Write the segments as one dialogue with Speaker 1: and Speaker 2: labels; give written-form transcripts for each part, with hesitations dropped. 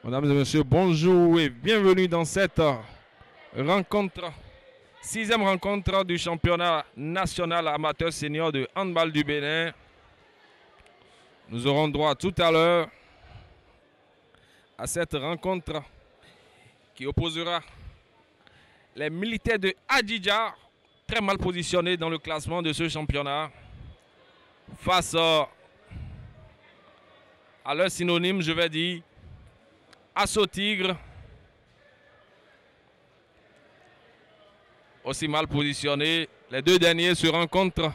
Speaker 1: Mesdames et messieurs, bonjour et bienvenue dans cette rencontre, 6e rencontre du championnat national amateur senior de handball du Bénin. Nous aurons droit tout à l'heure à cette rencontre qui opposera les militaires de Adidja, très mal positionnés dans le classement de ce championnat, face à leur synonyme, je vais dire, Asso Tigre, aussi mal positionné. Les deux derniers se rencontrent.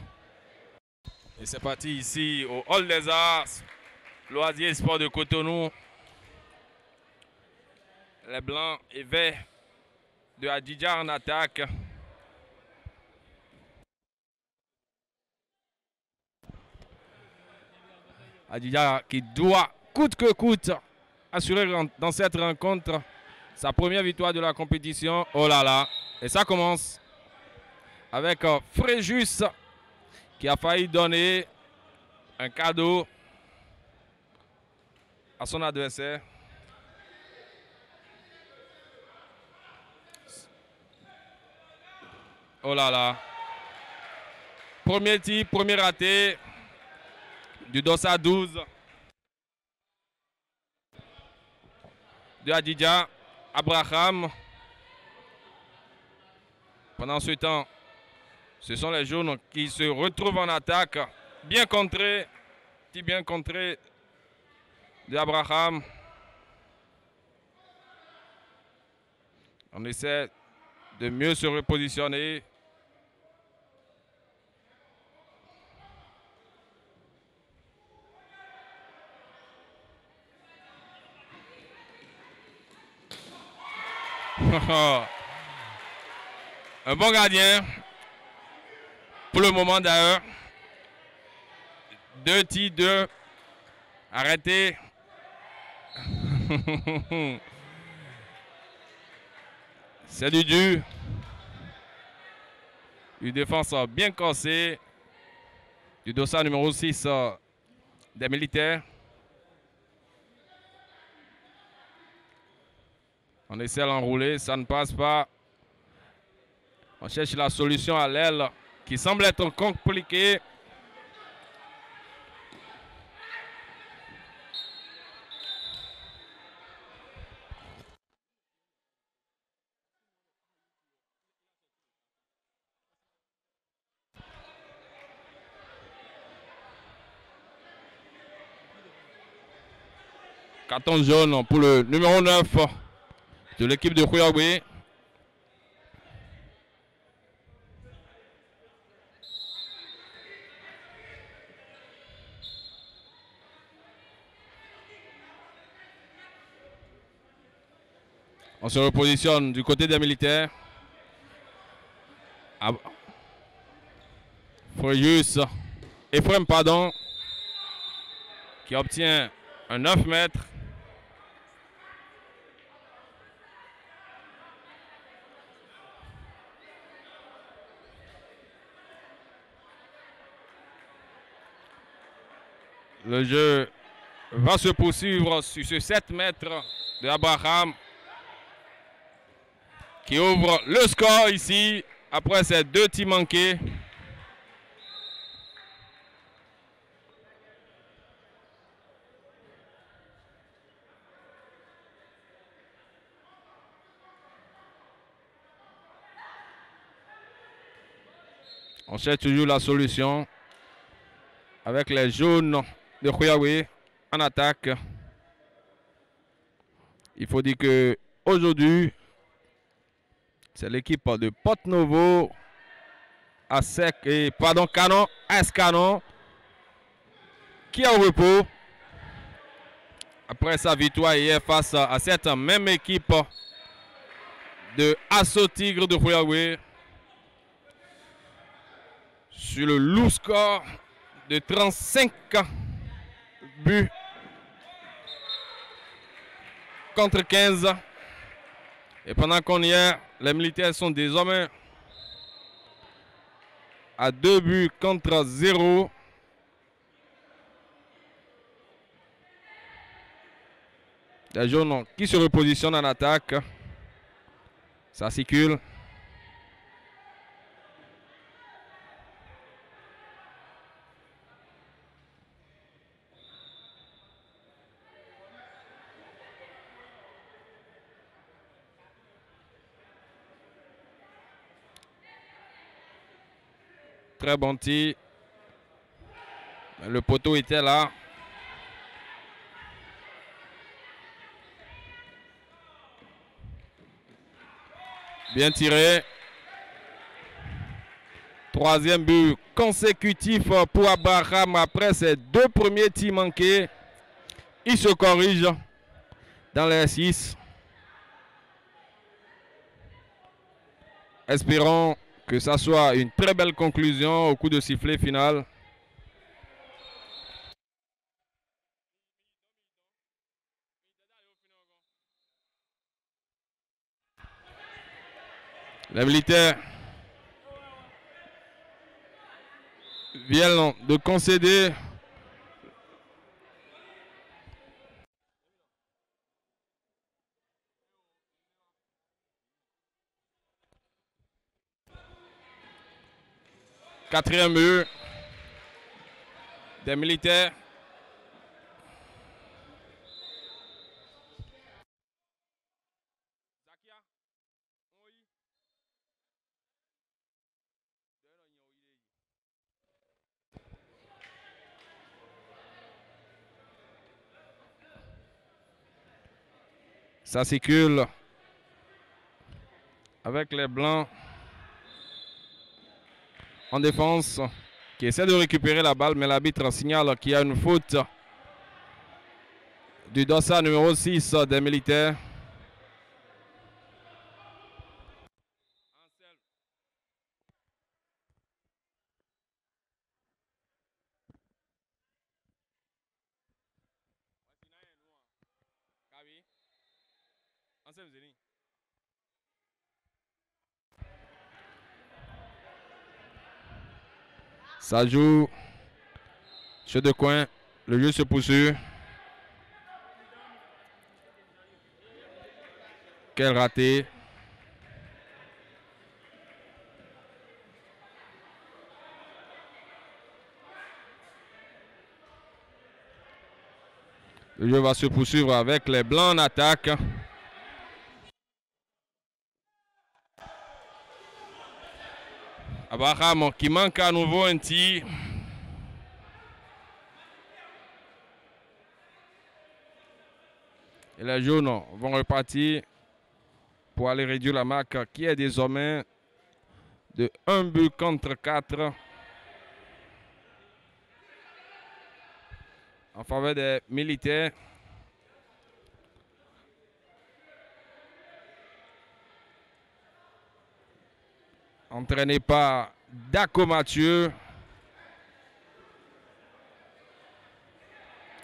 Speaker 1: Et c'est parti ici au Hall des Arts, Loisirs Sport de Cotonou. Les blancs et verts de Adidja en attaque. Adidja qui doit coûte que coûte assurer dans cette rencontre sa première victoire de la compétition. Oh là là. Et ça commence avec Fréjus qui a failli donner un cadeau à son adversaire. Oh là là. Premier tir, premier raté du Dossa 12 de Adidja, Abraham. Pendant ce temps, ce sont les jaunes qui se retrouvent en attaque. Bien contré, bien contré de Abraham. On essaie de mieux se repositionner. Un bon gardien pour le moment d'ailleurs. 2 tirs, 2 arrêtés. C'est du dur. Une défense bien cassée du dossard numéro 6 des militaires. On essaie d'enrouler, ça ne passe pas. On cherche la solution à l'aile qui semble être compliquée. Carton jaune pour le numéro 9 de l'équipe de Kouyaoui. On se repositionne du côté des militaires. Ephraim, pardon, qui obtient un 9 mètres. Le jeu va se poursuivre sur ce 7 mètres de Abraham qui ouvre le score ici après ces 2 tirs manqués. On cherche toujours la solution avec les jaunes de Kouyaoui en attaque. Il faut dire que aujourd'hui, c'est l'équipe de Porte-Novo Canon, AS Canon, qui est au repos après sa victoire hier face à cette même équipe de Asso Tigre de Kouyaoui sur le lourd score de 35 buts contre 15. Et pendant qu'on y est, les militaires sont désormais à 2 buts contre 0. Les jaunes qui se repositionnent en attaque. Ça circule. Très bon tir. Le poteau était là. Bien tiré. Troisième but consécutif pour Abraham après ses deux premiers tirs manqués. Il se corrige dans les 6. Espérons que ça soit une très belle conclusion au coup de sifflet final. Les militaires viennent de concéder quatrième but des militaires. Ça circule avec les blancs en défense qui essaie de récupérer la balle, mais l'arbitre signale qu'il y a une faute du dossard numéro 6 des militaires. Ça joue jeu de coin, le jeu se poursuit. Quel raté. Le jeu va se poursuivre avec les blancs en attaque. Abraham qui manque à nouveau un tir. Et les jaunes vont repartir pour aller réduire la marque qui est désormais de 1 but contre 4 en faveur des militaires. Entraîné par Daco Mathieu.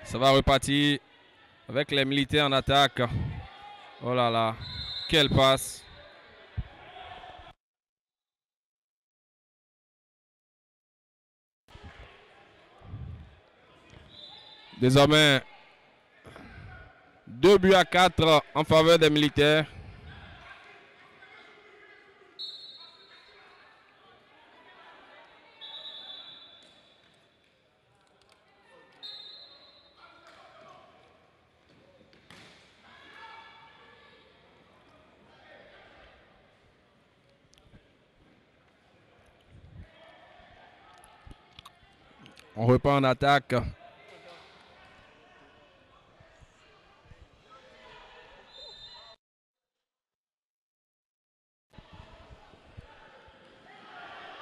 Speaker 1: Ça va repartir avec les militaires en attaque. Oh là là, quelle passe. Désormais, 2 buts à 4 en faveur des militaires. On repart en attaque.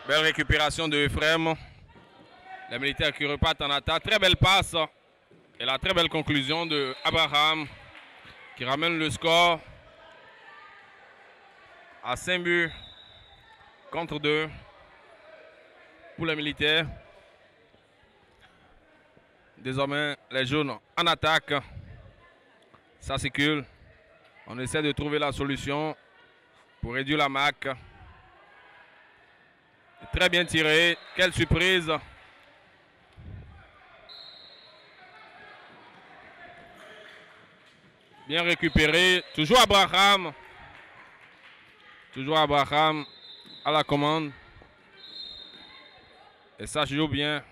Speaker 1: Belle récupération de Ephraim. Les militaires qui repartent en attaque. Très belle passe. Et la très belle conclusion de Abraham qui ramène le score à 5 buts contre 2 pour les militaires. Désormais, les jaunes en attaque. Ça circule. On essaie de trouver la solution pour réduire la marque. Très bien tiré. Quelle surprise. Bien récupéré. Toujours Abraham. Toujours Abraham à la commande. Et ça joue bien.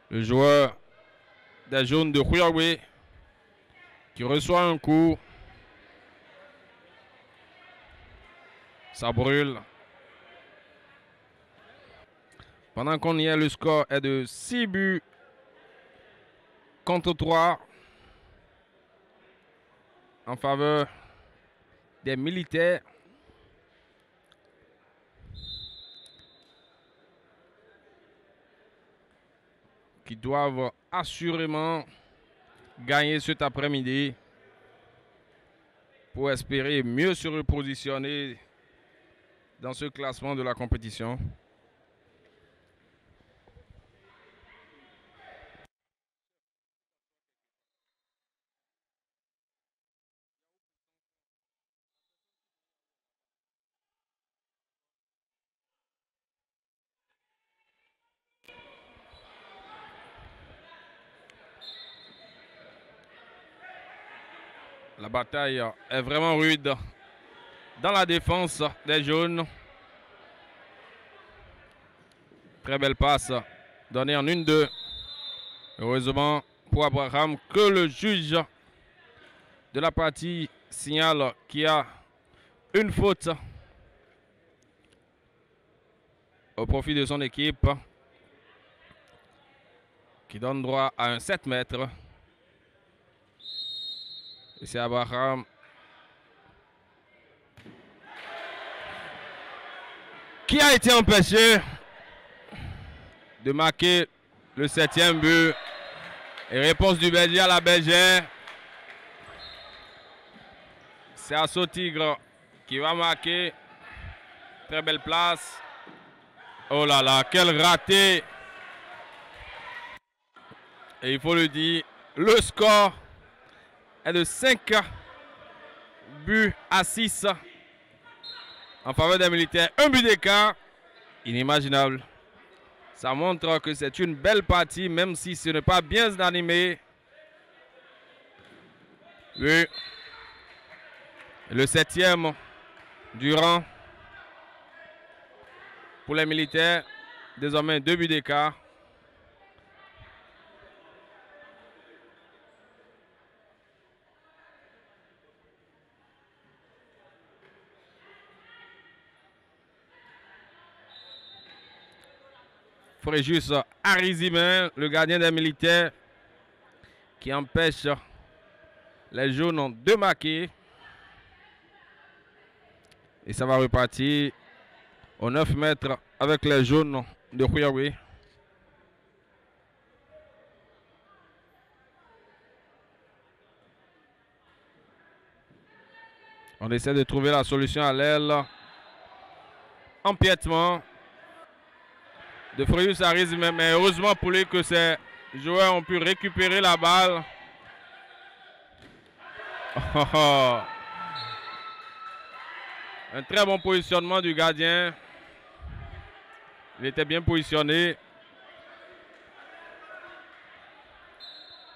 Speaker 1: Le joueur des jaunes de Huawei qui reçoit un coup. Ça brûle. Pendant qu'on y est, le score est de 6 buts contre 3 en faveur des militaires. Qui doivent assurément gagner cet après-midi pour espérer mieux se repositionner dans ce classement de la compétition. La bataille est vraiment rude dans la défense des jaunes. Très belle passe donnée en 1-2. Heureusement pour Abraham que le juge de la partie signale qu'il y a une faute au profit de son équipe qui donne droit à un 7 mètres. Et c'est Abraham qui a été empêché de marquer le 7e but. Et réponse du Belgique à la Belgique. C'est Asso Tigre qui va marquer. Très belle place. Oh là là, quel raté. Et il faut le dire, le score est de 5 buts à 6 en faveur des militaires. Un but d'écart, inimaginable. Ça montre que c'est une belle partie, même si ce n'est pas bien animé. Oui. Le 7e du rang pour les militaires. Désormais 2 buts d'écart. Fréjus Arizimin, le gardien des militaires, qui empêche les jaunes de marquer. Et ça va repartir aux 9 mètres avec les jaunes de Huawei. On essaie de trouver la solution à l'aile. Empiètement de Fréjus Arizimin, mais heureusement pour lui que ces joueurs ont pu récupérer la balle. Un très bon positionnement du gardien. Il était bien positionné.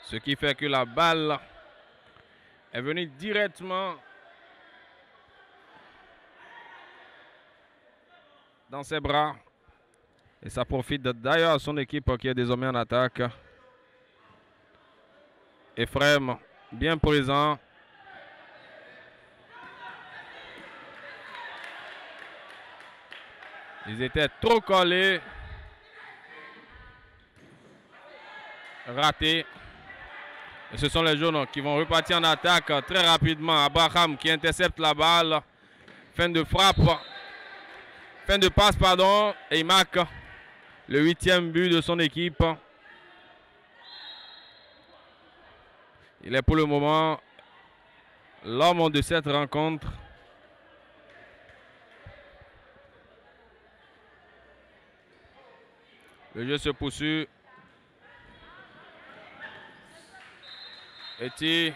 Speaker 1: Ce qui fait que la balle est venue directement dans ses bras. Et ça profite d'ailleurs à son équipe qui est désormais en attaque. Ephraim, bien présent. Ils étaient trop collés. Ratés. Et ce sont les jaunes qui vont repartir en attaque très rapidement. Abraham qui intercepte la balle. Fin de frappe. Fin de passe, pardon. Et il marque le 8e but de son équipe. Il est pour le moment l'homme de cette rencontre. Le jeu se poursuit. Était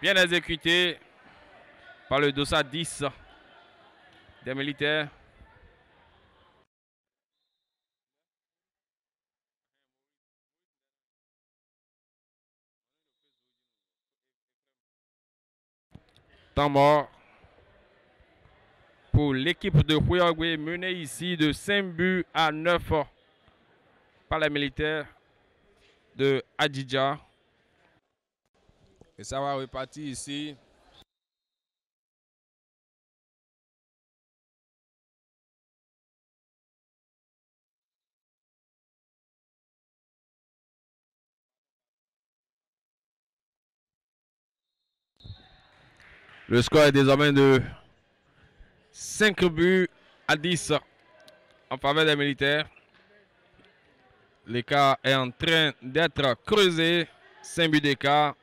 Speaker 1: bien exécuté par le dossard 10 des militaires. temps mort pour l'équipe de Houéoué menée ici de 5 buts à 9 par les militaires de Adidja. Et ça va repartir ici. Le score est désormais de 5 buts à 10 en faveur des militaires. L'écart est en train d'être creusé. 5 buts d'écart.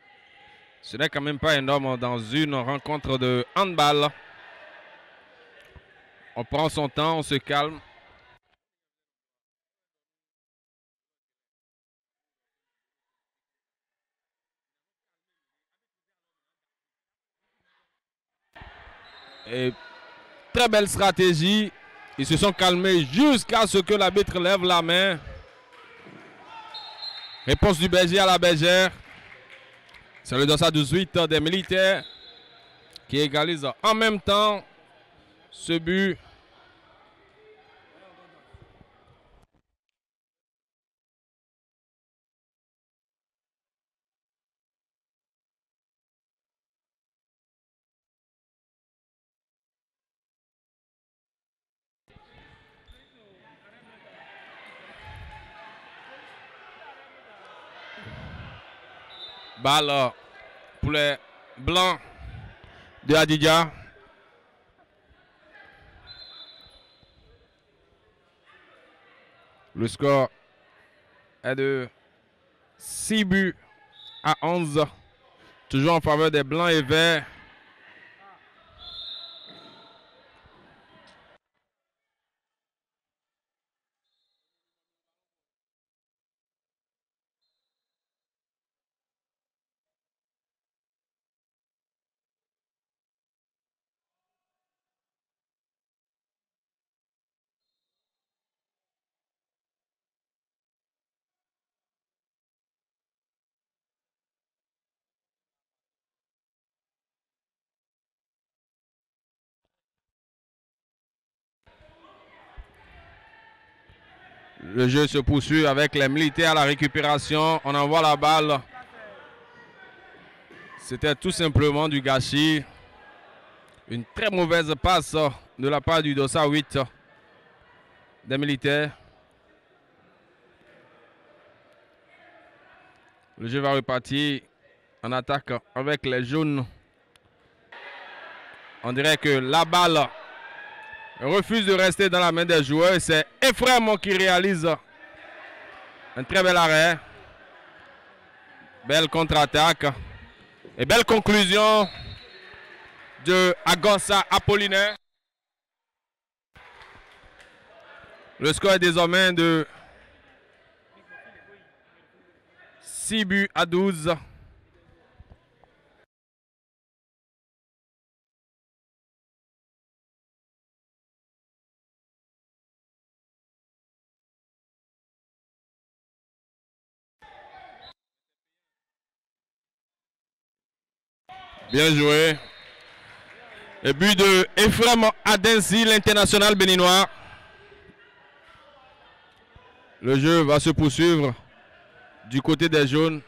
Speaker 1: Ce n'est quand même pas énorme dans une rencontre de handball. On prend son temps, on se calme. Et très belle stratégie. Ils se sont calmés jusqu'à ce que l'arbitre lève la main. Réponse du berger à la bergère. C'est le dossard 18 des militaires qui égalise en même temps ce but. Balle pour les blancs de Adidja. Le score est de 6 buts à 11. Toujours en faveur des blancs et verts. Le jeu se poursuit avec les militaires à la récupération. On envoie la balle. C'était tout simplement du gâchis. Une très mauvaise passe de la part du dossard 8 des militaires. Le jeu va repartir en attaque avec les jaunes. On dirait que la balle refuse de rester dans la main des joueurs. C'est Ephraim qui réalise un très bel arrêt. Belle contre-attaque. Et belle conclusion de Agonsa Apollinaire. Le score est désormais de 6 buts à 12. Bien joué. Le but de Ephraim Adensi, l'international béninois. Le jeu va se poursuivre du côté des jaunes.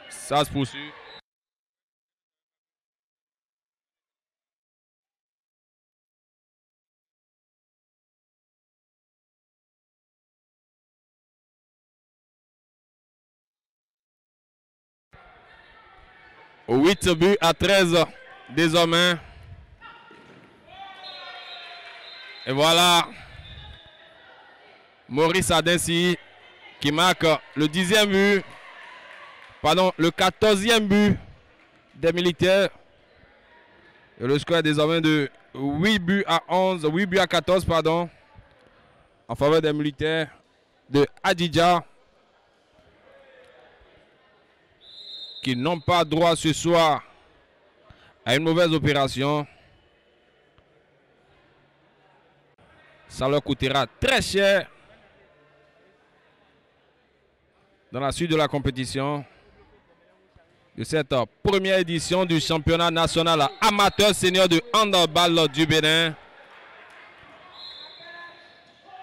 Speaker 1: Ça se poursuit. Au 8 buts à 13 désormais. Et voilà Maurice Adensi qui marque le 10e but, pardon, le 14e but des militaires. Et le score est désormais de 8 buts à 11, 8 buts à 14, pardon, en faveur des militaires de Adidja, qui n'ont pas droit ce soir à une mauvaise opération. Ça leur coûtera très cher dans la suite de la compétition de cette première édition du championnat national amateur senior de handball du Bénin.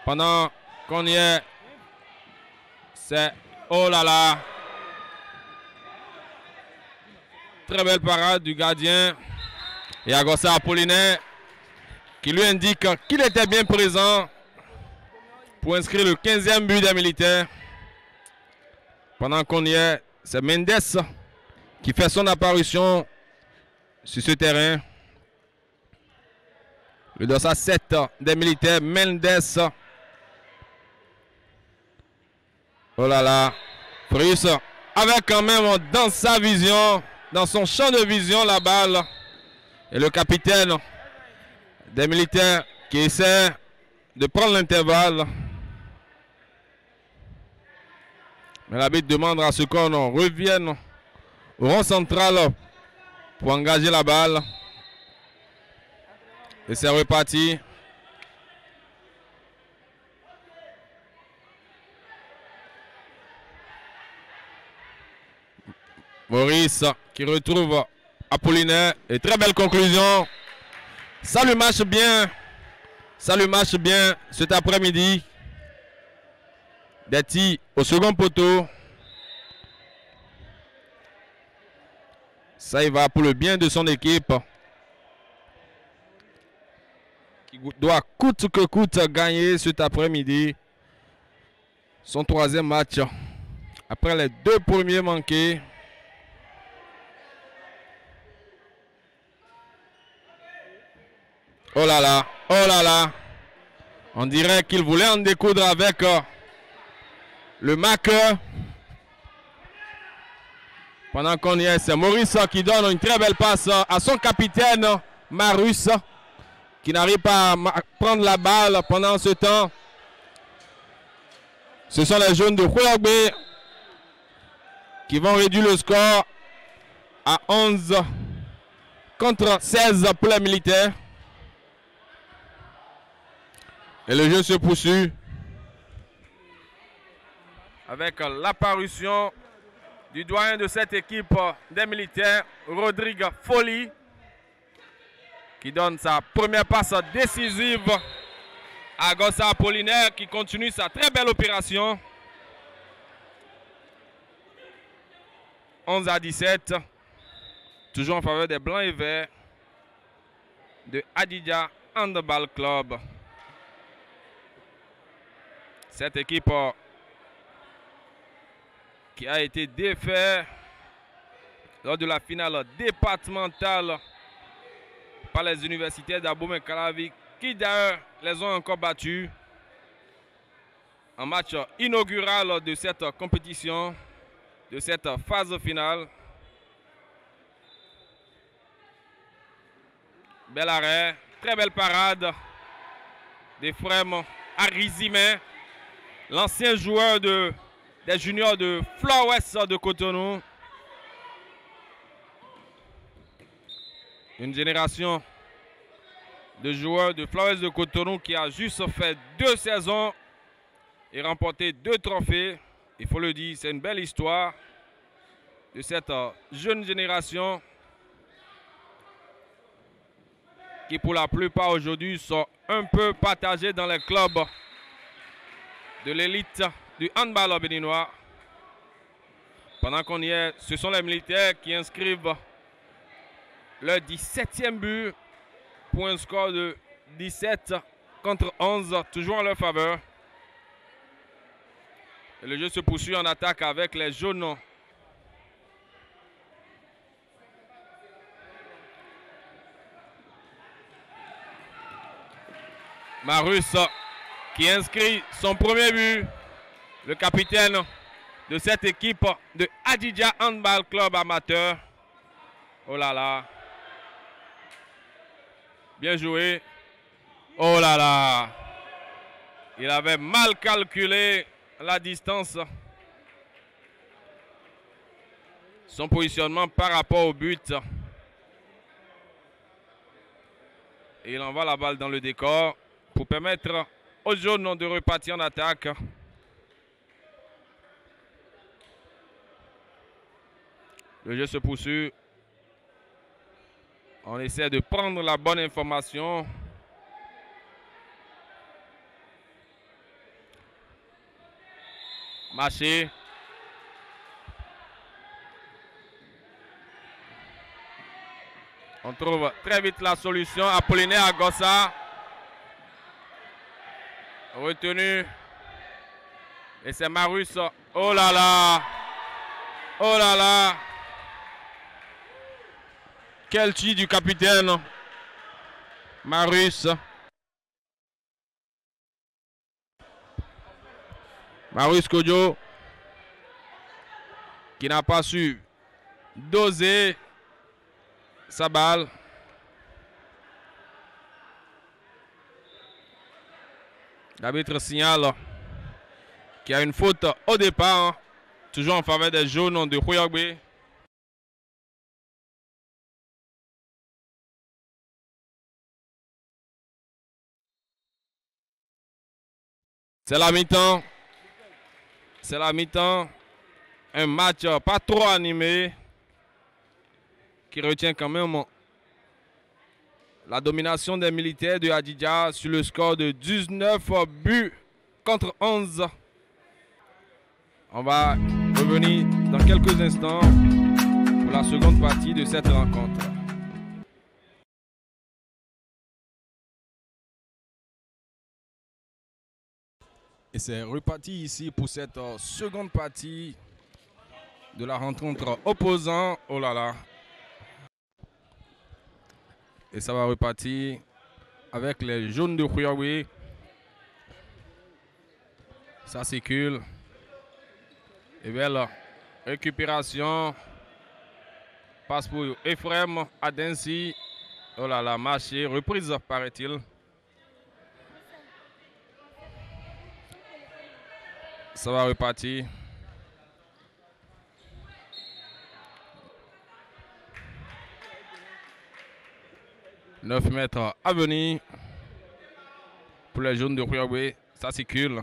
Speaker 1: Pendant qu'on y est, c'est oh là là, très belle parade du gardien et Agossa Apollinaire qui lui indique qu'il était bien présent pour inscrire le 15e but des militaires. Pendant qu'on y est, c'est Mendes qui fait son apparition sur ce terrain. Le dossard 7 des militaires, Mendes. Oh là là, Frius avec quand même dans sa vision, dans son champ de vision la balle. Et le capitaine des militaires qui essaie de prendre l'intervalle. Mais l'arbitre demande à ce qu'on revienne au rond central pour engager la balle. Et c'est reparti. Maurice qui retrouve Apollinaire. Et très belle conclusion. Ça lui marche bien. Ça lui marche bien cet après-midi. Des tirs au second poteau. Ça, il va pour le bien de son équipe. Qui doit coûte que coûte gagner cet après-midi. Son 3e match. Après les 2 premiers manqués. Oh là là, oh là là. On dirait qu'il voulait en découdre avec le marqueur. Pendant qu'on y est, c'est Maurice qui donne une très belle passe à son capitaine, Marus, qui n'arrive pas à prendre la balle pendant ce temps. Ce sont les jeunes de Kouyagbé qui vont réduire le score à 11 contre 16 pour les militaires. Et le jeu se poursuit avec l'apparition du doyen de cette équipe des militaires, Rodrigue Folly, qui donne sa première passe décisive à Gossa Apollinaire qui continue sa très belle opération. 11 à 17, toujours en faveur des Blancs et Verts de Adidja Handball Club. Cette équipe qui a été défaite lors de la finale départementale par les universitaires d'Abomey-Calavi, qui d'ailleurs les ont encore battus en match inaugural de cette compétition, de cette phase finale. Bel arrêt, très belle parade des frères Arizimé, l'ancien joueur des juniors de Flowers de Cotonou. Une génération de joueurs de Flowers de Cotonou qui a juste fait 2 saisons et remporté 2 trophées. Il faut le dire, c'est une belle histoire de cette jeune génération qui pour la plupart aujourd'hui sont un peu partagés dans les clubs de l'élite du handball béninois. Pendant qu'on y est, ce sont les militaires qui inscrivent le 17e but pour un score de 17 contre 11, toujours en leur faveur. Et le jeu se poursuit en attaque avec les jaunes. Marus qui inscrit son premier but. Le capitaine de cette équipe de Adidja Handball Club amateur. Oh là là. Bien joué. Oh là là. Il avait mal calculé la distance. Son positionnement par rapport au but. Et il envoie la balle dans le décor pour permettre aux jaunes de repartir en attaque. Le jeu se poursuit. On essaie de prendre la bonne information. Marché. On trouve très vite la solution. Apollinaire Agossa. Retenu. Et c'est Marus. Oh là là. Oh là là. Quel tir du capitaine. Marus. Marus Kodjo. Qui n'a pas su doser sa balle. L'arbitre signale qu'il y a une faute au départ, toujours en faveur des jaunes de Khouyogbe. C'est la mi-temps. C'est la mi-temps. Un match pas trop animé qui retient quand même la domination des militaires de Hadidja sur le score de 19 buts contre 11. On va revenir dans quelques instants pour la seconde partie de cette rencontre. Et c'est reparti ici pour cette seconde partie de la rencontre opposant. Oh là là. Et ça va repartir avec les jaunes de Khouyogbe. Ça circule. Et belle récupération. Passe pour Ephraim Adensi. Oh là là, marché. Reprise, paraît-il. Ça va repartir. « 9 mètres à venir pour les jaunes de Khouyogbe. Ça circule.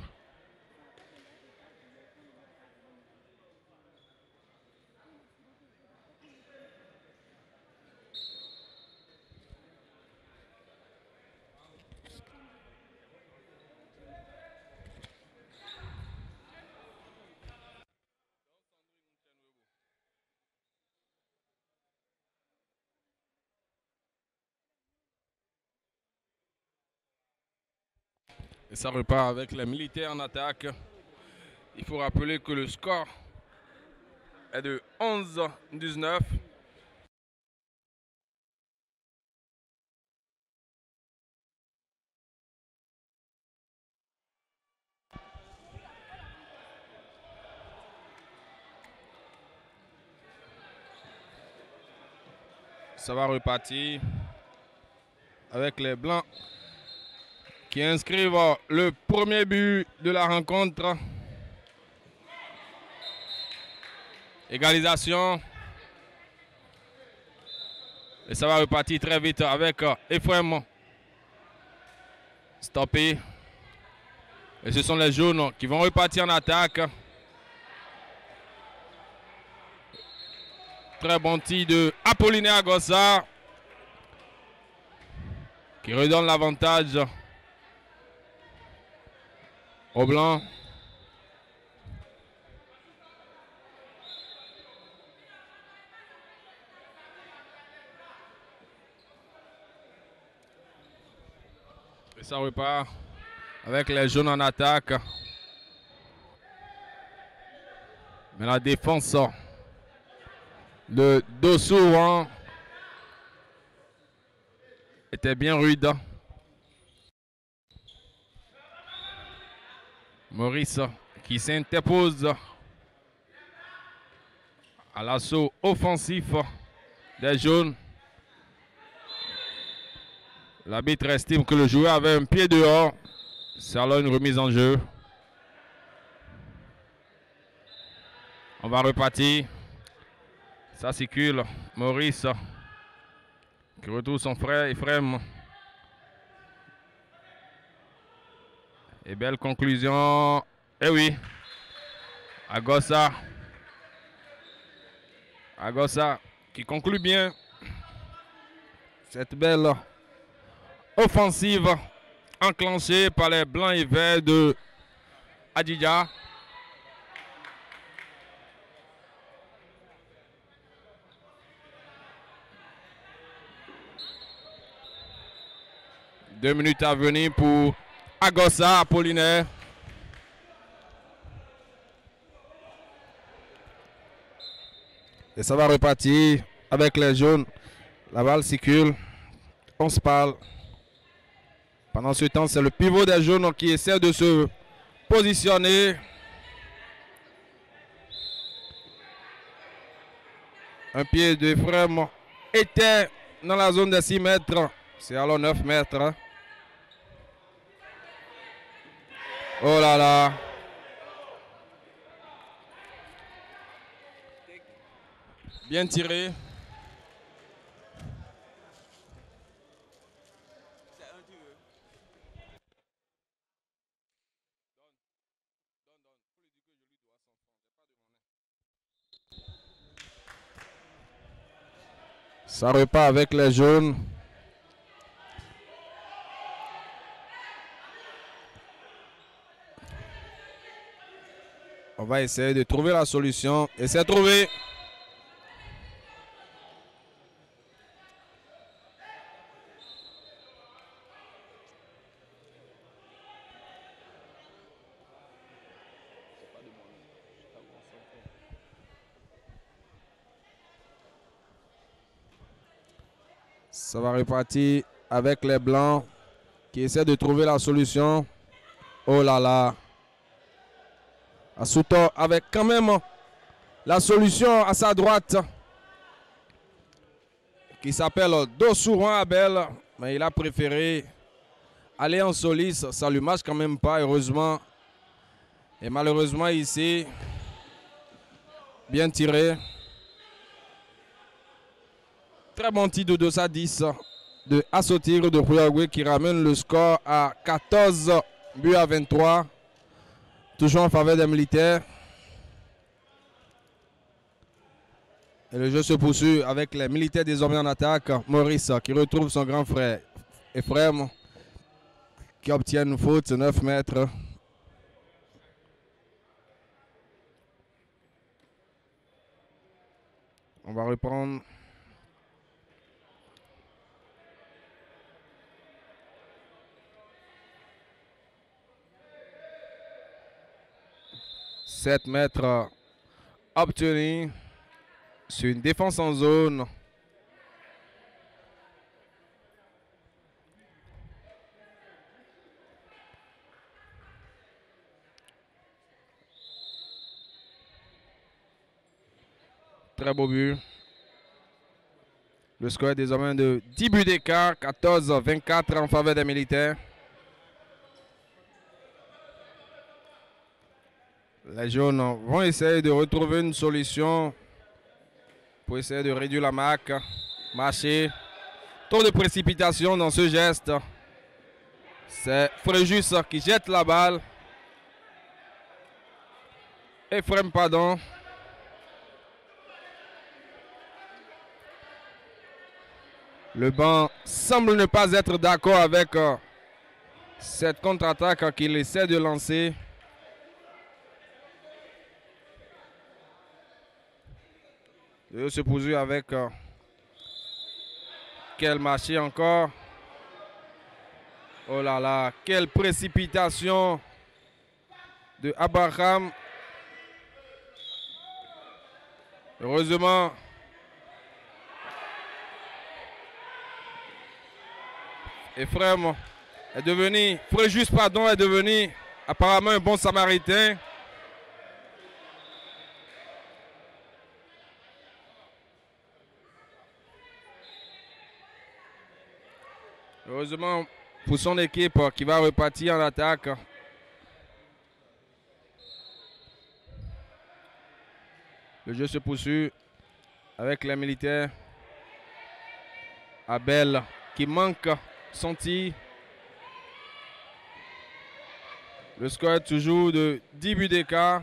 Speaker 1: Et ça repart avec les militaires en attaque. Il faut rappeler que le score est de 11-19. Ça va repartir avec les Blancs qui inscrivent le premier but de la rencontre. Égalisation. Et ça va repartir très vite avec Ephraim. Stoppé. Et ce sont les jaunes qui vont repartir en attaque. Très bon tir de Apollinaire Agossa qui redonne l'avantage aux Blancs. Et ça repart avec les jaunes en attaque. Mais la défense de Dossou était bien rude. Maurice qui s'interpose à l'assaut offensif des jaunes. L'arbitre estime que le joueur avait un pied dehors. C'est alors une remise en jeu. On va repartir. Ça circule. Maurice qui retrouve son frère Ephraim. Et belle conclusion. Eh oui. Agossa. Agossa qui conclut bien cette belle offensive enclenchée par les blancs et verts de Adidja. Deux minutes à venir pour Agossa Apollinaire. Et ça va repartir avec les jaunes. La balle circule. On se parle. Pendant ce temps, c'est le pivot des jaunes qui essaie de se positionner. Un pied de Frem était dans la zone des 6 mètres. C'est alors 9 mètres. Oh là là. Bien tiré. Ça repart avec les jaunes. On va essayer de trouver la solution. Et c'est trouvé. Ça va repartir avec les blancs qui essaient de trouver la solution. Oh là là. Asuto avec quand même la solution à sa droite qui s'appelle Dosouran Abel. Mais il a préféré aller en soliste. Ça lui marche quand même pas, heureusement. Et malheureusement ici, bien tiré. Très bon tir de Dossa 10 de Assotir de Rouyaoué qui ramène le score à 14 buts à 23. Toujours en faveur des militaires. Et le jeu se poursuit avec les militaires désormais en attaque. Maurice qui retrouve son grand frère Ephraim qui obtient une faute 9 mètres. On va reprendre. « 7 mètres obtenus sur une défense en zone. Très beau but. Le score est désormais de 10 buts d'écart, 14-24 en faveur des militaires. Les jaunes vont essayer de retrouver une solution pour essayer de réduire la marque. Marcher. Trop de précipitation dans ce geste. C'est Fréjus qui jette la balle. Ephraim, pardon. Le banc semble ne pas être d'accord avec cette contre-attaque qu'il essaie de lancer. Le jeu se poursuit avec quel marché encore. Oh là là, quelle précipitation de Abraham. Heureusement, Ephraim est devenu, Fréjus pardon, est devenu apparemment un bon samaritain. Heureusement pour son équipe qui va repartir en attaque. Le jeu se poursuit avec les militaires. Abel qui manque son tir. Le score est toujours de 10 buts d'écart.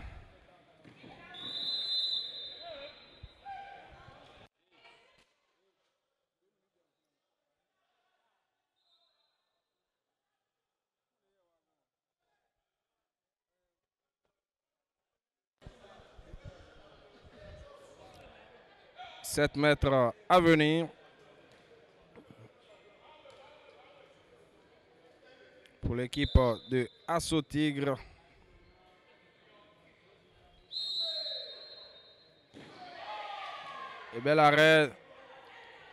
Speaker 1: 7 mètres à venir. Pour l'équipe de Assaut Tigre. Et bel arrêt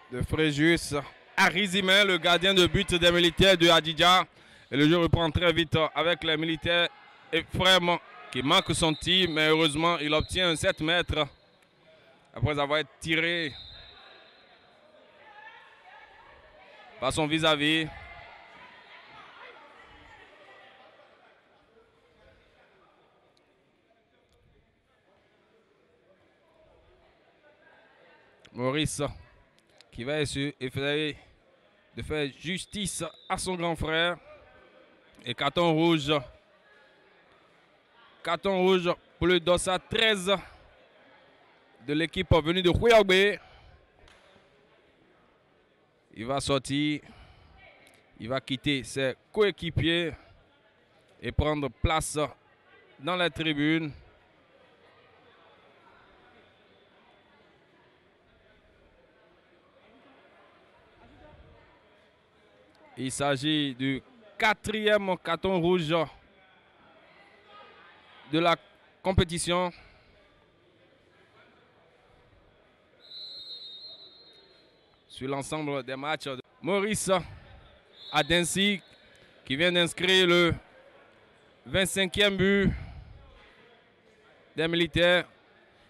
Speaker 1: de Fréjus. Arizimen, le gardien de but des militaires de Hadidja. Et le jeu reprend très vite avec les militaires. Et Frem qui manque son tir, mais heureusement, il obtient un 7 mètres après avoir été tiré par son vis-à-vis. Maurice qui va essayer de faire justice à son grand frère. Et carton rouge. Carton rouge pour le dossard 13 de l'équipe venue de Huyaoubé. Il va sortir. Il va quitter ses coéquipiers et prendre place dans la tribune. Il s'agit du 4e carton rouge de la compétition. Sur l'ensemble des matchs. Maurice Adensi qui vient d'inscrire le 25e but des militaires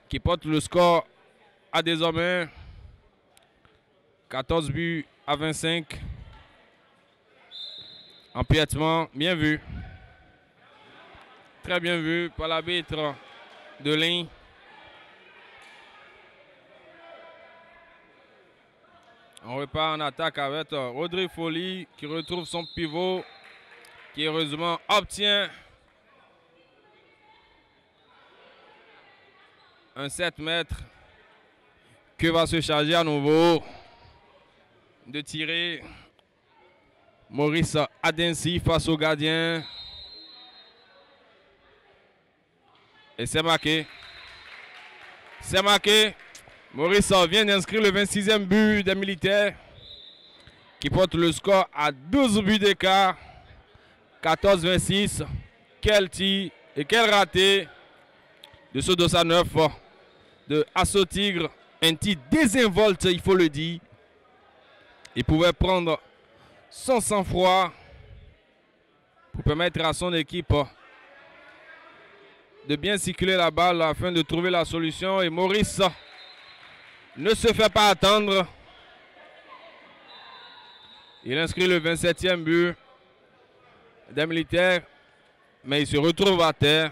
Speaker 1: qui porte le score à désormais 14 buts à 25. Empiètement, bien vu. Très bien vu par l'arbitre de ligne. On repart en attaque avec Rodrigue Folly qui retrouve son pivot qui heureusement obtient un 7 mètres que va se charger à nouveau de tirer Maurice Adensi face au gardien. Et c'est marqué. C'est marqué. Maurice vient d'inscrire le 26e but des militaires qui porte le score à 12 buts d'écart. 14-26. Quel tir et quel raté de ce dossard 9 de Assaut Tigre. Un tir désinvolte, il faut le dire. Il pouvait prendre son sang-froid pour permettre à son équipe de bien circuler la balle afin de trouver la solution. Et Maurice ne se fait pas attendre. Il inscrit le 27e but des militaires, mais il se retrouve à terre.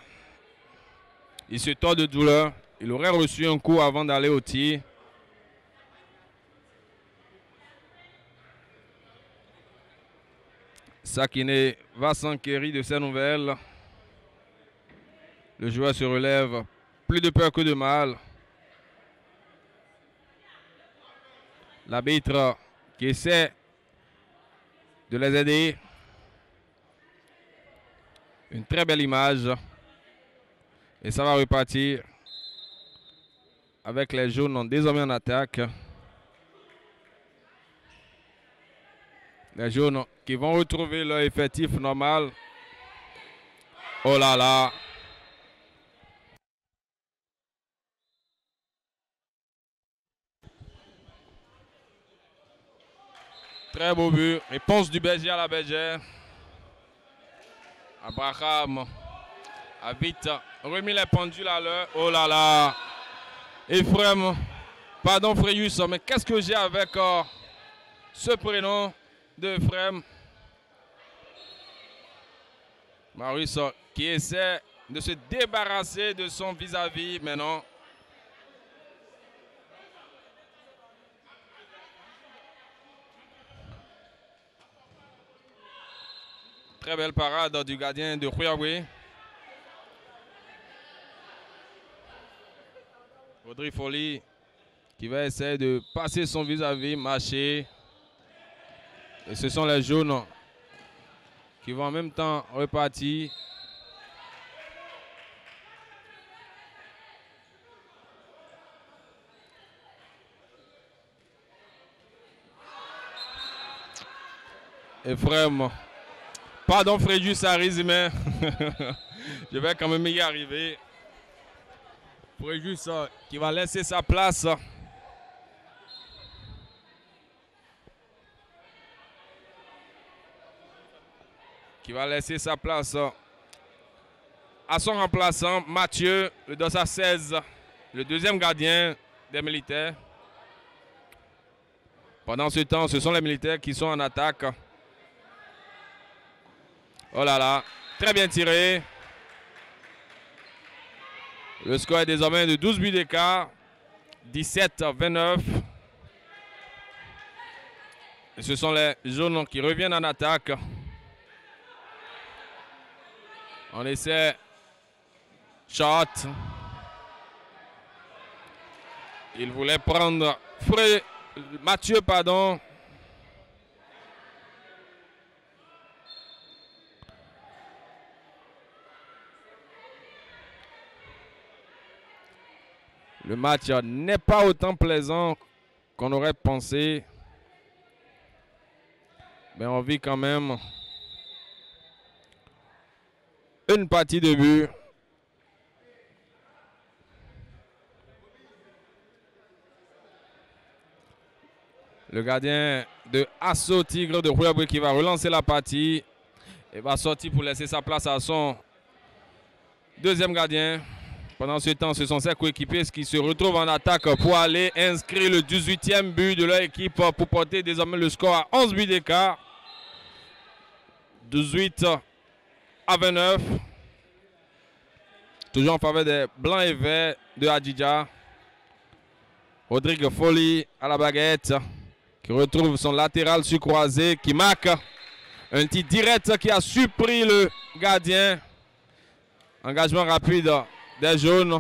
Speaker 1: Il se tord de douleur. Il aurait reçu un coup avant d'aller au tir. Sakine va s'enquérir de ces nouvelles. Le joueur se relève, plus de peur que de mal. L'arbitre qui essaie de les aider. Une très belle image. Et ça va repartir avec les jaunes désormais en attaque. Les jaunes qui vont retrouver leur effectif normal. Oh là là. Très beau but. Réponse du berger à la bergère. Abraham a vite remis les pendules à l'heure. Oh là là. Ephraim. Pardon Fréjus, mais qu'est-ce que j'ai avec ce prénom de Ephraim? Maurice qui essaie de se débarrasser de son vis-à-vis, mais non. Très belle parade du gardien de Huyaoubé. Rodrigue Folly qui va essayer de passer son vis-à-vis, marcher. Et ce sont les jaunes qui vont en même temps repartir. Ephraim. Pardon Fréjus Ariz, mais je vais quand même y arriver. Fréjus qui va laisser sa place. Qui va laisser sa place à son remplaçant, Mathieu, le dossard 16, le deuxième gardien des militaires. Pendant ce temps, ce sont les militaires qui sont en attaque. Oh là là, très bien tiré. Le score est désormais de 12 buts d'écart, 17-29. Et ce sont les jaunes qui reviennent en attaque. On essaie shot. Il voulait prendre Mathieu, pardon. Le match n'est pas autant plaisant qu'on aurait pensé. Mais on vit quand même une partie de but. Le gardien de Asso Tigre de Rouillaboué qui va relancer la partie et va sortir pour laisser sa place à son deuxième gardien. Pendant ce temps, ce sont ses coéquipiers qui se retrouvent en attaque pour aller inscrire le 18e but de leur équipe pour porter désormais le score à 11 buts d'écart. 18-29. Toujours en faveur des blancs et verts de Hadjidja. Rodrigue Folly à la baguette, qui retrouve son latéral sur croisé, qui marque un tir direct qui a surpris le gardien. Engagement rapide des jaunes.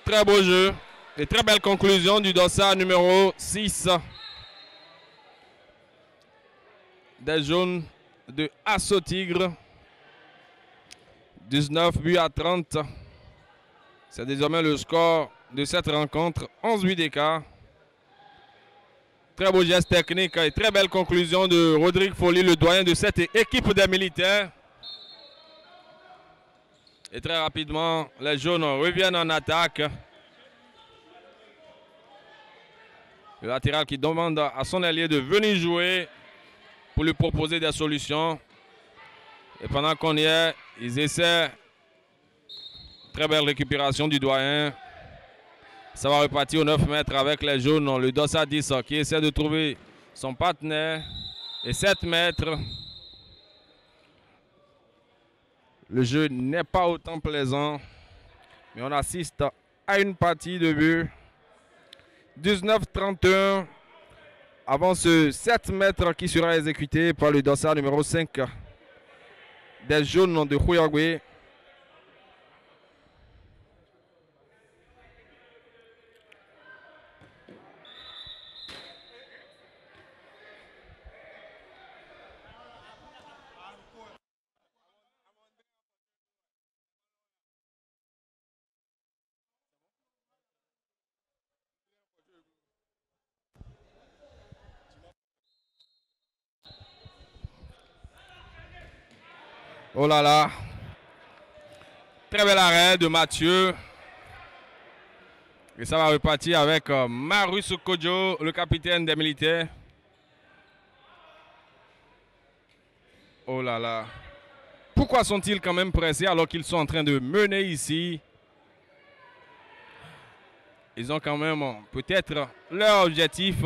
Speaker 1: Très beau jeu et très belle conclusion du dossard numéro 6 des jaunes de Asso Tigre. 19 buts à 30. C'est désormais le score de cette rencontre. 11 buts d'écart. Très beau geste technique et très belle conclusion de Rodrigue Folly, le doyen de cette équipe des militaires. Et très rapidement, les jaunes reviennent en attaque. Le latéral qui demande à son allié de venir jouer pour lui proposer des solutions. Et pendant qu'on y est, ils essaient. Très belle récupération du doyen. Ça va repartir aux 9 mètres avec les jaunes. Le dossard 10 qui essaie de trouver son partenaire. Et 7 mètres. Le jeu n'est pas autant plaisant. Mais on assiste à une partie de but. 19-31. Avant ce 7 mètres qui sera exécuté par le dossard numéro 5 des jaunes de Rouillaboué. Oh là là. Très bel arrêt de Mathieu. Et ça va repartir avec Marus Kodjo, le capitaine des militaires. Oh là là. Pourquoi sont-ils quand même pressés alors qu'ils sont en train de mener ici? Ils ont quand même peut-être leur objectif.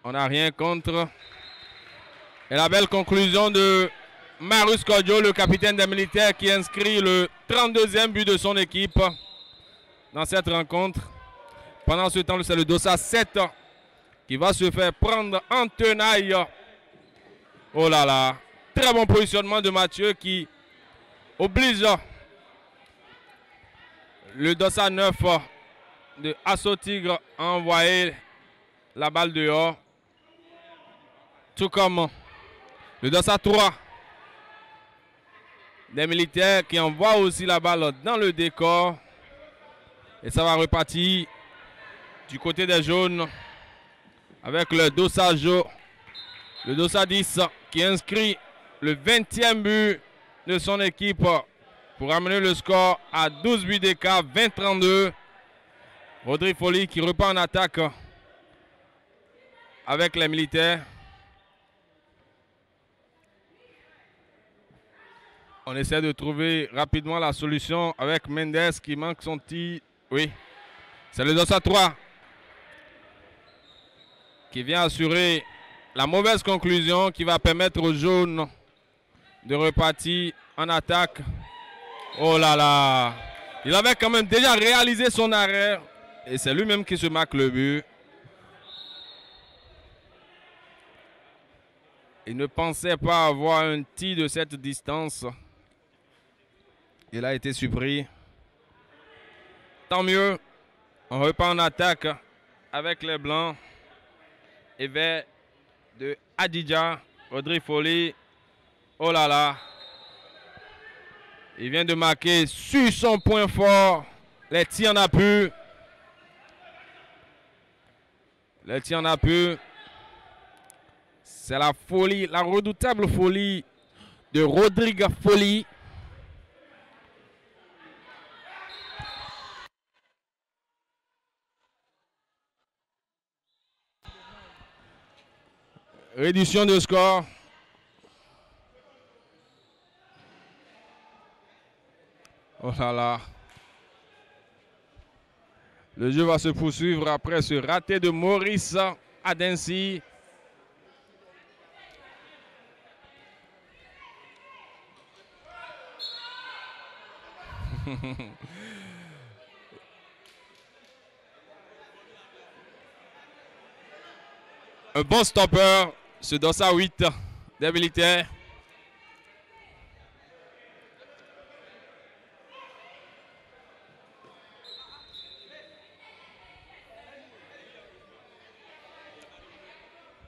Speaker 1: On n'a rien contre. Et la belle conclusion de Marus Kodjo, le capitaine des militaires, qui inscrit le 32e but de son équipe dans cette rencontre. Pendant ce temps, c'est le dossard 7 qui va se faire prendre en tenaille. Oh là là. Très bon positionnement de Mathieu qui oblige le dossard 9 de Asso Tigre a envoyé la balle dehors. Tout comme le Dossa 3 des militaires qui envoient aussi la balle dans le décor. Et ça va repartir du côté des jaunes avec le Dossa 10 qui inscrit le 20e but de son équipe pour amener le score à 12 buts d'écart, 20-32. Rodrigue Folly qui repart en attaque avec les militaires. On essaie de trouver rapidement la solution avec Mendes qui manque son tir. Oui, c'est le Dossa 3 qui vient assurer la mauvaise conclusion qui va permettre aux jaunes de repartir en attaque. Oh là là! Il avait quand même déjà réalisé son arrêt et c'est lui-même qui se marque le but. Il ne pensait pas avoir un tir de cette distance. Il a été surpris. Tant mieux. On repart en attaque avec les Blancs. Et vers de Adidja, Rodrigue Folly. Oh là là. Il vient de marquer sur son point fort. Les tirs en appui. Les tirs en appui. C'est la folie, la redoutable folie de Rodrigue Folly. Réduction de score. Oh là là. Le jeu va se poursuivre après ce raté de Maurice Adensi. Un bon stopper, ce Dossa 8 des militaires.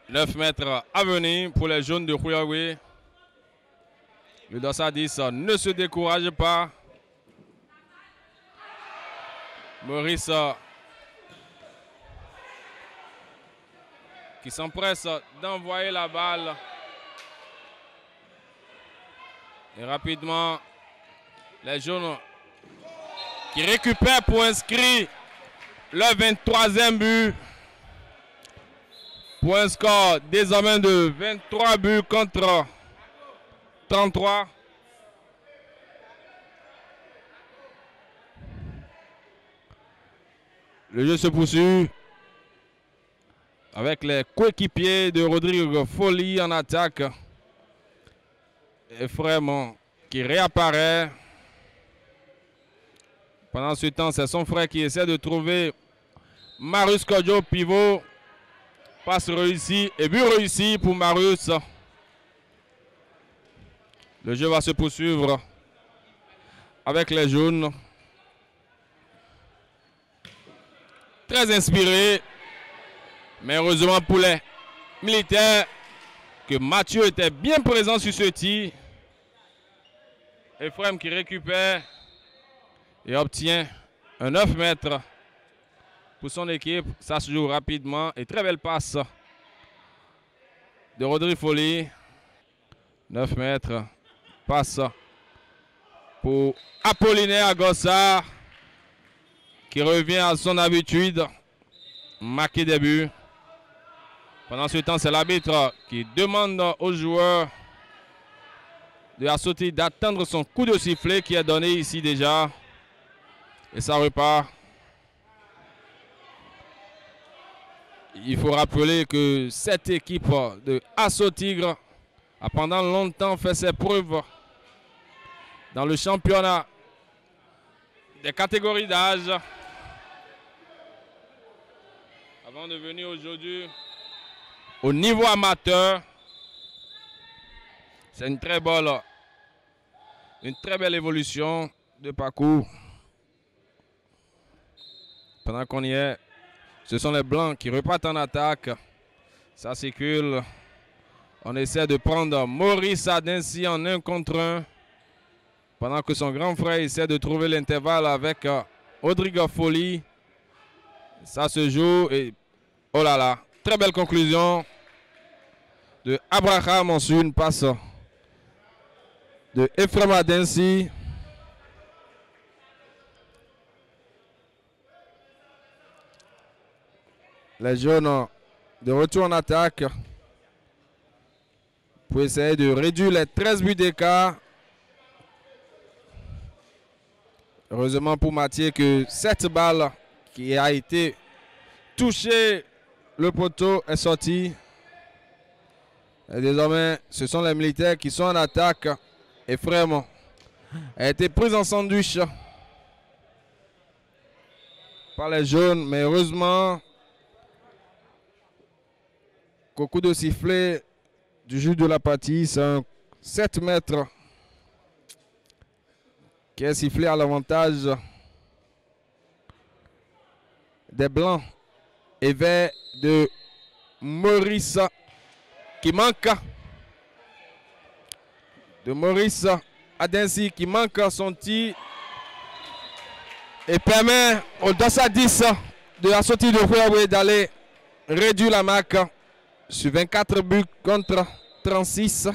Speaker 1: « 9 mètres à venir pour les jaunes de Huawei. Le Dossa 10 ne se décourage pas. Maurice qui s'empresse d'envoyer la balle. Et rapidement, les jaunes qui récupèrent pour inscrire le 23e but. Pour un score désormais de 23 buts contre 33. Le jeu se poursuit avec les coéquipiers de Rodrigue Folly en attaque. Et Frère qui réapparaît. Pendant ce temps, c'est son frère qui essaie de trouver Marius Kodjo, pivot. Passe réussi et but réussi pour Marius. Le jeu va se poursuivre avec les jaunes. Très inspiré. Mais heureusement pour les militaires que Mathieu était bien présent sur ce tir. Ephraim qui récupère et obtient un 9 mètres pour son équipe. Ça se joue rapidement et très belle passe de Rodrigue Folly. 9 mètres. Passe pour Apollinaire Gossard qui revient à son habitude. Marquer des buts. Pendant ce temps, c'est l'arbitre qui demande aux joueurs de Asso Tigre d'attendre son coup de sifflet qui est donné ici déjà. Et ça repart. Il faut rappeler que cette équipe de Asso Tigre a pendant longtemps fait ses preuves dans le championnat des catégories d'âge. Avant de venir aujourd'hui au niveau amateur. C'est une très belle évolution de parcours. Pendant qu'on y est, ce sont les Blancs qui repartent en attaque. Ça circule. On essaie de prendre Maurice Adensi en 1 contre 1. Pendant que son grand frère essaie de trouver l'intervalle avec Rodrigo Foley. Ça se joue et oh là là, très belle conclusion de Abraham sur une passe de Ephraim Adensi. Les jeunes de retour en attaque pour essayer de réduire les 13 buts d'écart. Heureusement pour Mathieu que cette balle qui a été touchée, le poteau est sorti. Et désormais, ce sont les militaires qui sont en attaque. Et vraiment, a été prise en sandwich par les jaunes. Mais heureusement, qu'au coup de sifflet du juge de la partie, c'est un 7 mètres qui est sifflé à l'avantage des Blancs et verts de Maurice qui manque. De Maurice Adensi qui manque son tir et permet au Dossa 10 de la sortie de Huawei d'aller réduire la marque sur 24 buts contre 36.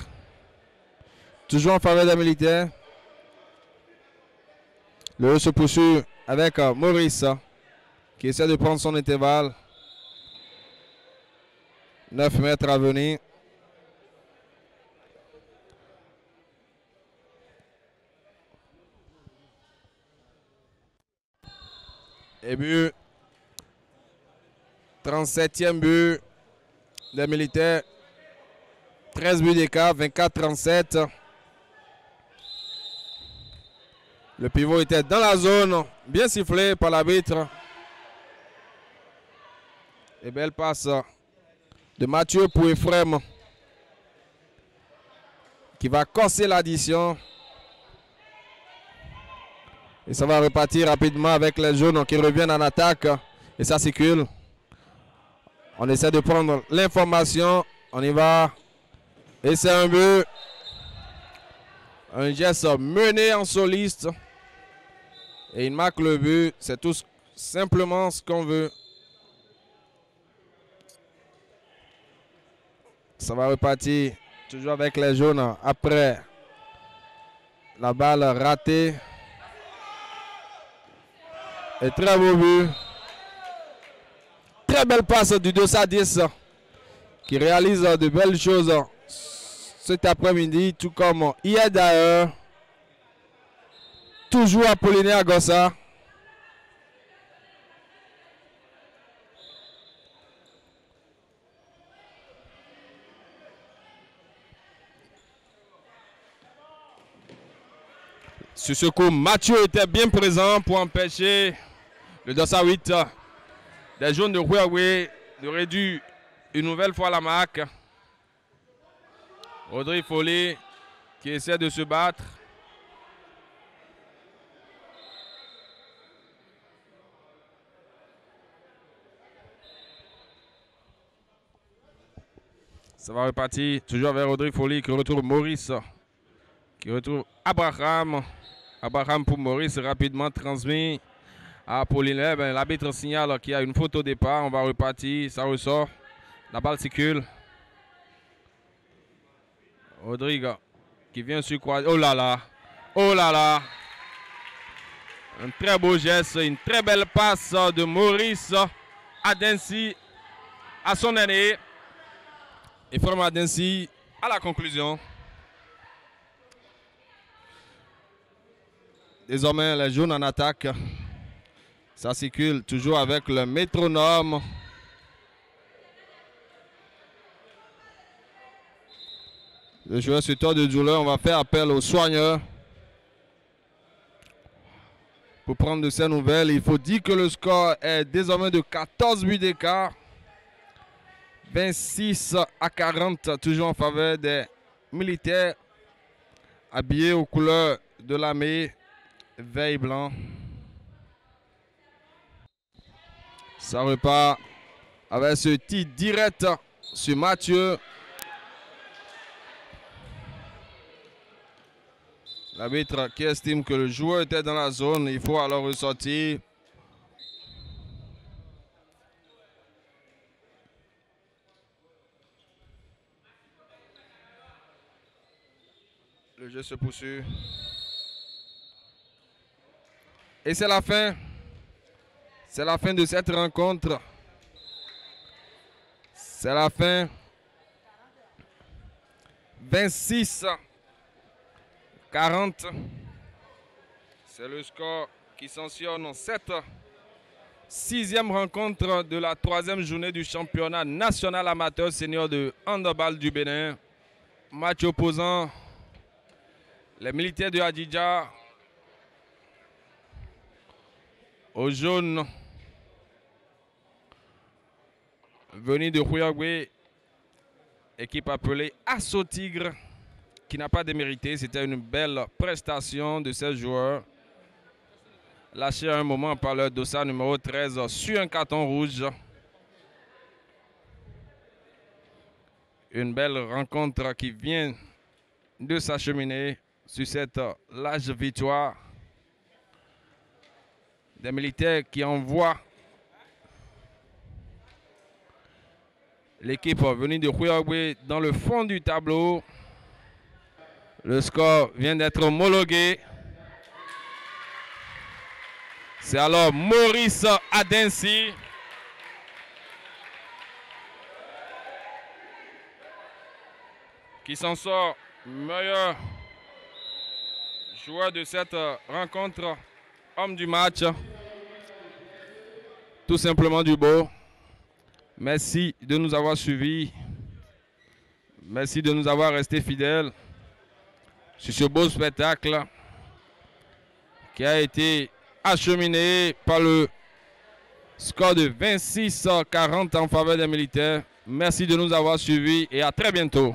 Speaker 1: Toujours en faveur des militaires. Le jeu se poursuit avec Maurice qui essaie de prendre son intervalle. 9 mètres à venir. Et but. 37e but des militaires. 13 buts d'écart, 24-37. Le pivot était dans la zone, bien sifflé par l'arbitre. Et belle passe de Mathieu pour Ephraim qui va corser l'addition. Et ça va repartir rapidement avec les jaunes qui reviennent en attaque. Et ça circule. On essaie de prendre l'information. On y va. Et c'est un but. Un geste mené en soliste. Et il marque le but. C'est tout simplement ce qu'on veut. Ça va repartir toujours avec les jaunes après la balle ratée. Et très beau but. Très belle passe du Dossa 10 qui réalise de belles choses cet après-midi, tout comme hier d'ailleurs. Toujours Apollinaire Gossa. Sur ce coup, Mathieu était bien présent pour empêcher le Dossa 8 des jaunes de Huawei de réduire une nouvelle fois la marque. Rodrigo Foley qui essaie de se battre. Ça va repartir toujours vers Rodrigo Foley qui retrouve Maurice, qui retrouve Abraham. Abraham pour Maurice, rapidement transmis à Apollinaire. L'arbitre signale qu'il y a une faute au départ. On va repartir, ça ressort. La balle circule. Rodrigo qui vient sur quoi? Oh là là! Oh là là! Un très beau geste, une très belle passe de Maurice Adensi à son aîné. Et Ephraim Adensi à la conclusion. Désormais, les jaunes en attaque. Ça circule toujours avec le métronome. Le joueur sur tour de douleur, on va faire appel aux soigneurs. Pour prendre de ces nouvelles, il faut dire que le score est désormais de 14 buts d'écart. 26 à 40, toujours en faveur des militaires habillés aux couleurs de l'armée, vert et blanc. Ça repart avec ce tir direct sur Mathieu. L'arbitre qui estime que le joueur était dans la zone, il faut alors ressortir. Le jeu se poursuit. Et c'est la fin. C'est la fin de cette rencontre. C'est la fin. 26-40. C'est le score qui sanctionne cette 6e rencontre de la 3e journée du championnat national amateur senior de handball du Bénin. Match opposant les militaires de Hadidja aux jaunes venus de Huyagwe, équipe appelée Asso Tigre, qui n'a pas démérité. C'était une belle prestation de ces joueurs. Lâchés à un moment par leur dossard numéro 13 sur un carton rouge. Une belle rencontre qui vient de s'acheminer sur cette large victoire des militaires qui envoient l'équipe venue de Huyagwe dans le fond du tableau. Le score vient d'être homologué. C'est alors Maurice Adensi qui s'en sort meilleur joueur de cette rencontre, homme du match. Tout simplement du beau. Merci de nous avoir suivis. Merci de nous avoir restés fidèles sur ce beau spectacle qui a été acheminé par le score de 26-40 en faveur des militaires. Merci de nous avoir suivis et à très bientôt.